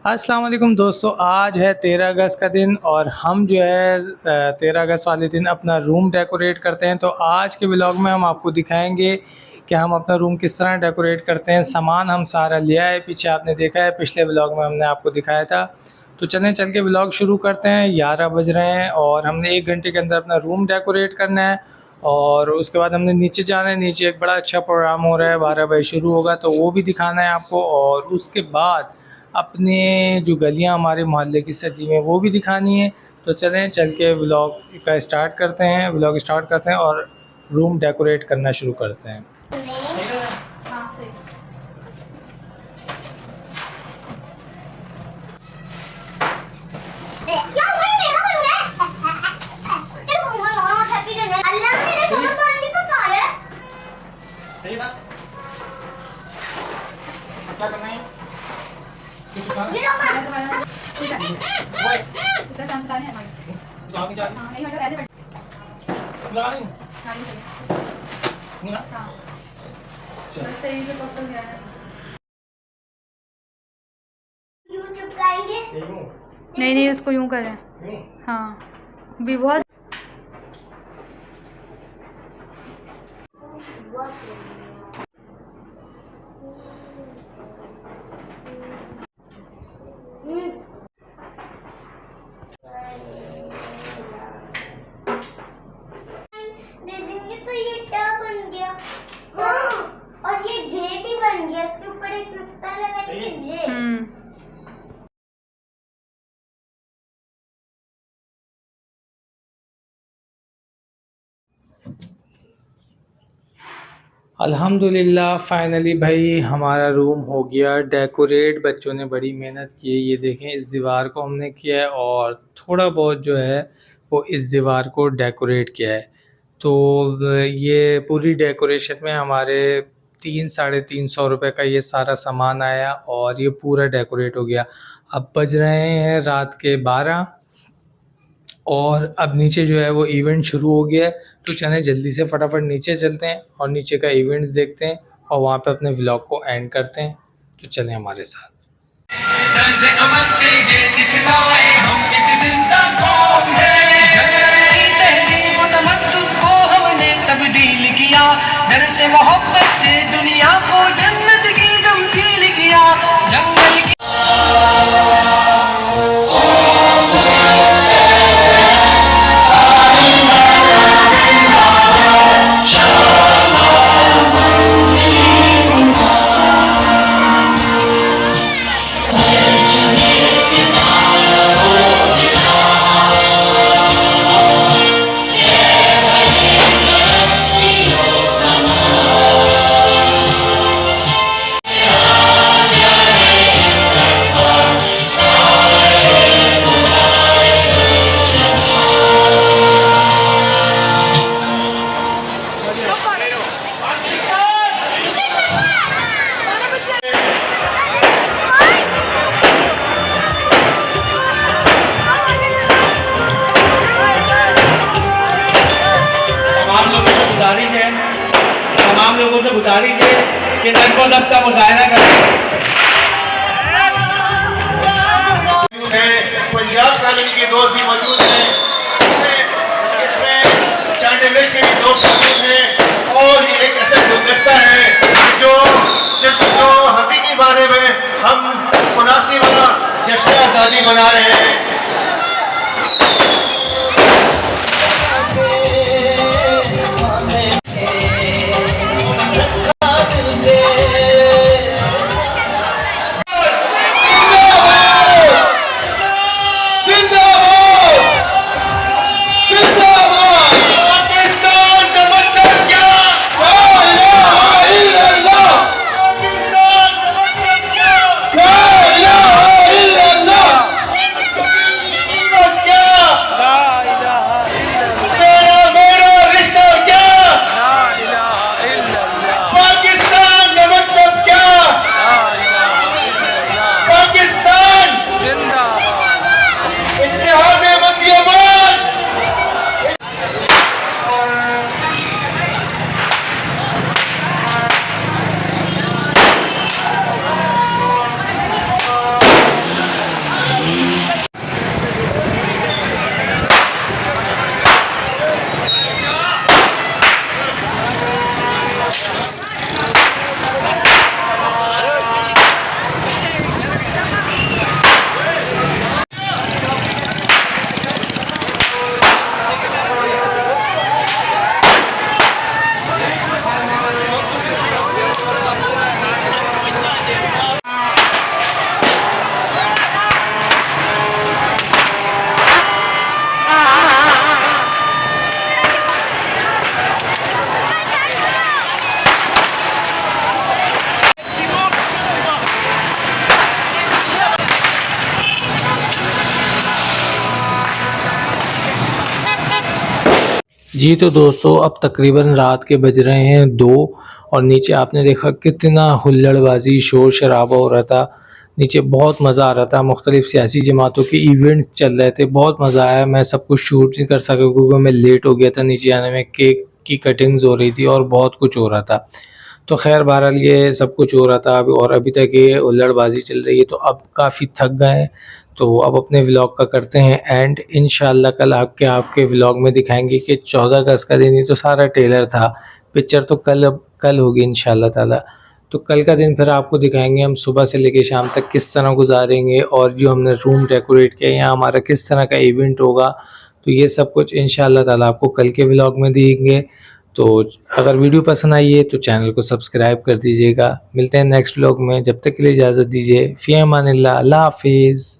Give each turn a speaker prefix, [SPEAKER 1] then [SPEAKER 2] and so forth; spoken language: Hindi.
[SPEAKER 1] अस्सलाम वालेकुम दोस्तों, आज है 13 अगस्त का दिन और हम जो है 13 अगस्त वाले दिन अपना रूम डेकोरेट करते हैं। तो आज के व्लॉग में हम आपको दिखाएंगे कि हम अपना रूम किस तरह डेकोरेट करते हैं। सामान हम सारा लिया है, पीछे आपने देखा है, पिछले व्लॉग में हमने आपको दिखाया था। तो चल के व्लॉग शुरू करते हैं। 11 बज रहे हैं और हमने 1 घंटे के अंदर अपना रूम डेकोरेट करना है और उसके बाद हमने नीचे जाना है। नीचे एक बड़ा अच्छा प्रोग्राम हो रहा है, 12 बजे शुरू होगा, तो वो भी दिखाना है आपको। और उसके बाद अपने जो गलियां हमारे मोहल्ले की सजी हैं वो भी दिखानी है। तो चल के व्लॉग स्टार्ट करते हैं और रूम डेकोरेट करना शुरू करते हैं। क्या करना है?
[SPEAKER 2] नहीं नहीं, उसको यूं करें। हाँ, भी बहुत
[SPEAKER 3] दे देंगे। तो ये क्या बन गया? हाँ, और ये जे भी बन गया। इसके ऊपर एक नुक्ता लगाएंगे, जे।
[SPEAKER 1] अल्हम्दुलिल्लाह फाइनली भाई हमारा रूम हो गया डेकोरेट। बच्चों ने बड़ी मेहनत की है। ये देखें, इस दीवार को हमने किया है और थोड़ा बहुत जो है वो इस दीवार को डेकोरेट किया है। तो ये पूरी डेकोरेशन में हमारे 300-350 रुपये का ये सारा सामान आया और ये पूरा डेकोरेट हो गया। अब बज रहे हैं रात के 12 और अब नीचे जो है वो इवेंट शुरू हो गया है। तो चलें जल्दी से फटाफट नीचे चलते हैं और नीचे का इवेंट देखते हैं और वहाँ पे अपने व्लॉग को एंड करते हैं। तो चलें हमारे साथ।
[SPEAKER 4] तब्दील किया डर से मोहब्बत से दुनिया को जन्नत की तमसील किया जंगल की तमाम लोगों से गुजारिश है कि नज़्म व ज़ब्त का मुज़ाहरा करें।
[SPEAKER 5] पंजाब कॉलोनी के दोस्त भी मौजूद हैं, इसमें चांडिलिस्ट के भी दोस्त मौजूद हैं और ये एक ऐसा गुलदस्ता है जो हकीकी बारे में हम मुनासिब जश्न आज़ादी मना रहे हैं।
[SPEAKER 1] जी तो दोस्तों अब तकरीबन रात के बज रहे हैं 2 और नीचे आपने देखा कितना हुल्लड़बाजी शोर शराबा हो रहा था। नीचे बहुत मज़ा आ रहा था, मुख्तलिफ सियासी जमातों के इवेंट्स चल रहे थे, बहुत मज़ा आया। मैं सब कुछ शूट नहीं कर सका क्योंकि मैं लेट हो गया था नीचे आने में, केक की कटिंग्स हो रही थी और बहुत कुछ हो रहा था। तो खैर बहरहाल ये सब कुछ हो रहा था अभी और अभी तक ये हुल्लड़बाजी चल रही है, तो अब काफ़ी थक गए हैं। तो अब अपने व्लॉग का करते हैं एंड इंशाल्लाह कल आपके व्लॉग में दिखाएंगे कि 14 अगस्त का दिन ही तो सारा ट्रेलर था, पिक्चर तो कल होगी इंशाल्लाह ताला। तो कल का दिन फिर आपको दिखाएंगे हम सुबह से लेकर शाम तक किस तरह गुजारेंगे और जो हमने रूम डेकोरेट किया यहाँ हमारा किस तरह का इवेंट होगा। तो ये सब कुछ इंशाल्लाह ताला आपको कल के व्लॉग में दिखेंगे। तो अगर वीडियो पसंद आई है तो चैनल को सब्सक्राइब कर दीजिएगा। मिलते हैं नेक्स्ट व्लॉग में, जब तक के लिए इजाज़त दीजिए। फ़ी अमानिल्लाह, अल्लाह हाफिज़।